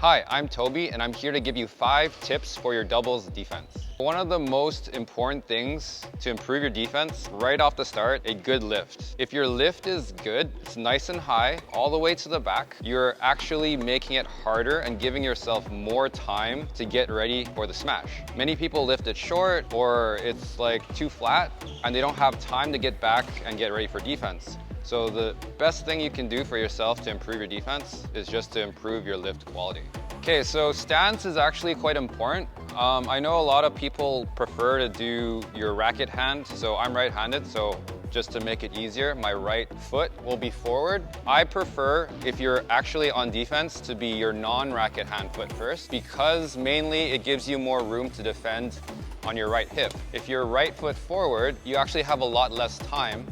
Hi, I'm Toby, and I'm here to give you 5 tips for your doubles defense. One of the most important things to improve your defense right off the start, a good lift. If your lift is good, it's nice and high, all the way to the back, you're actually making it harder and giving yourself more time to get ready for the smash. Many people lift it short or it's like too flat and they don't have time to get back and get ready for defense. So the best thing you can do for yourself to improve your defense is just to improve your lift quality. Okay, so stance is actually quite important. I know a lot of people prefer to do your racket hand, so I'm right-handed, so just to make it easier, my right foot will be forward. I prefer, if you're actually on defense, to be your non-racket hand foot first, because mainly it gives you more room to defend on your right hip. If you're right foot forward, you actually have a lot less time.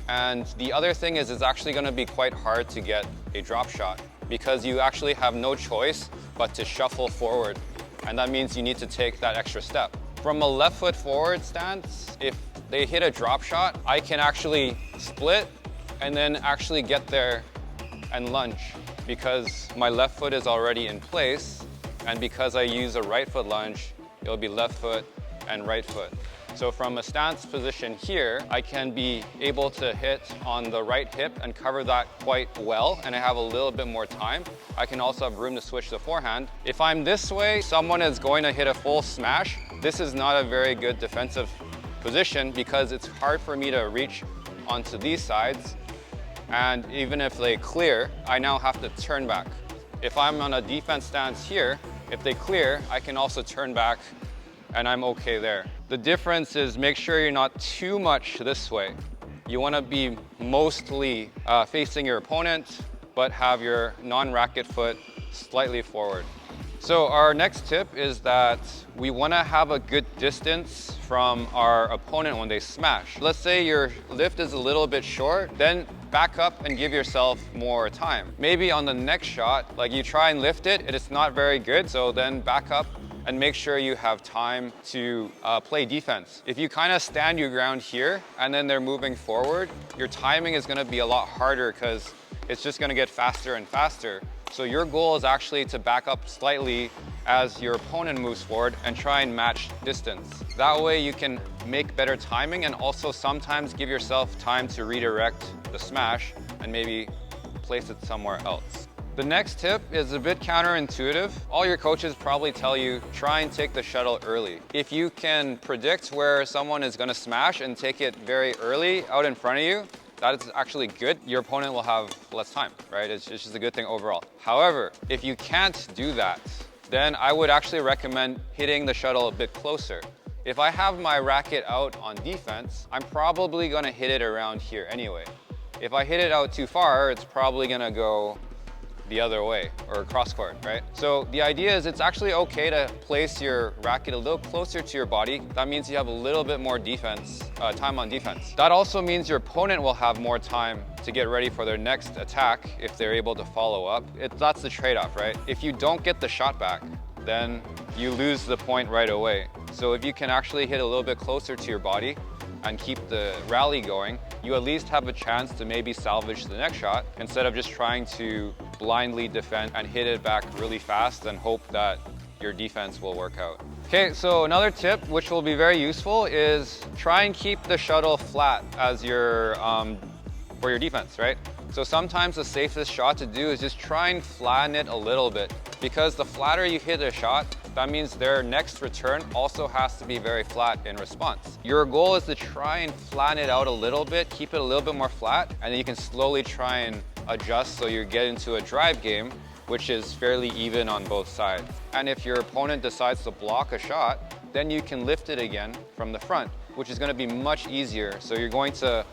And the other thing is it's actually going to be quite hard to get a drop shot because you actually have no choice but to shuffle forward. And that means you need to take that extra step. From a left foot forward stance, if they hit a drop shot, I can actually split and then actually get there and lunge because my left foot is already in place. And because I use a right foot lunge, it'll be left foot and right foot. So from a stance position here, I can be able to hit on the right hip and cover that quite well, and I have a little bit more time. I can also have room to switch the forehand. If I'm this way, someone is going to hit a full smash. This is not a very good defensive position because it's hard for me to reach onto these sides. And even if they clear, I now have to turn back. If I'm on a defense stance here, if they clear, I can also turn back and I'm okay there. The difference is make sure you're not too much this way. You want to be mostly facing your opponent, but have your non-racket foot slightly forward. So our next tip is that we want to have a good distance from our opponent when they smash. Let's say your lift is a little bit short, then back up and give yourself more time. Maybe on the next shot, like you try and lift it, it's not very good, so then back up and make sure you have time to play defense. If you kind of stand your ground here and then they're moving forward, your timing is going to be a lot harder because it's just going to get faster and faster. So your goal is actually to back up slightly as your opponent moves forward and try and match distance. That way you can make better timing and also sometimes give yourself time to redirect the smash and maybe place it somewhere else. The next tip is a bit counterintuitive. All your coaches probably tell you, try and take the shuttle early. If you can predict where someone is going to smash and take it very early out in front of you, that is actually good. Your opponent will have less time, right? It's just a good thing overall. However, if you can't do that, then I would actually recommend hitting the shuttle a bit closer. If I have my racket out on defense, I'm probably going to hit it around here anyway. If I hit it out too far, it's probably going to go the other way or cross court, right? So the idea is it's actually okay to place your racket a little closer to your body. That means you have a little bit more defense, time on defense. That also means your opponent will have more time to get ready for their next attack if they're able to follow up. That's the trade-off, right? If you don't get the shot back, then you lose the point right away. So if you can actually hit a little bit closer to your body and keep the rally going, you at least have a chance to maybe salvage the next shot instead of just trying to blindly defend and hit it back really fast and hope that your defense will work out. Okay, so another tip which will be very useful is try and keep the shuttle flat as your for your defense, right? So sometimes the safest shot to do is just try and flatten it a little bit, because the flatter you hit a shot, that means their next return also has to be very flat in response. Your goal is to try and flatten it out a little bit, keep it a little bit more flat, and then you can slowly try and adjust so you get into a drive game, which is fairly even on both sides. And if your opponent decides to block a shot, then you can lift it again from the front, which is going to be much easier. So you're going to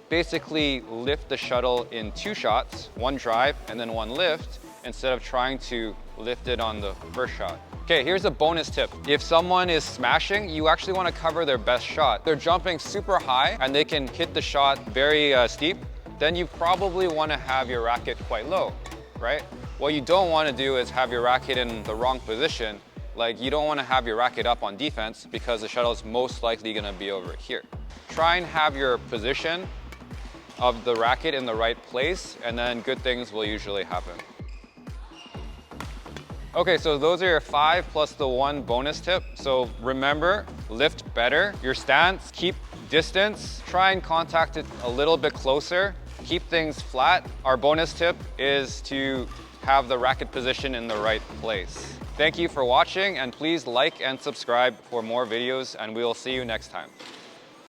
basically lift the shuttle in 2 shots, 1 drive and then 1 lift, instead of trying to lift it on the first shot. Okay, here's a bonus tip. If someone is smashing, you actually want to cover their best shot. They're jumping super high and they can hit the shot very steep, then you probably want to have your racket quite low, right? What you don't want to do is have your racket in the wrong position. Like, you don't want to have your racket up on defense because the shuttle is most likely going to be over here. Try and have your position of the racket in the right place, and then good things will usually happen. Okay, so those are your 5 plus the 1 bonus tip. So remember, lift better. Your stance, keep distance. Try and contact it a little bit closer. Keep things flat. Our bonus tip is to have the racket position in the right place. Thank you for watching, and please like and subscribe for more videos, and we will see you next time.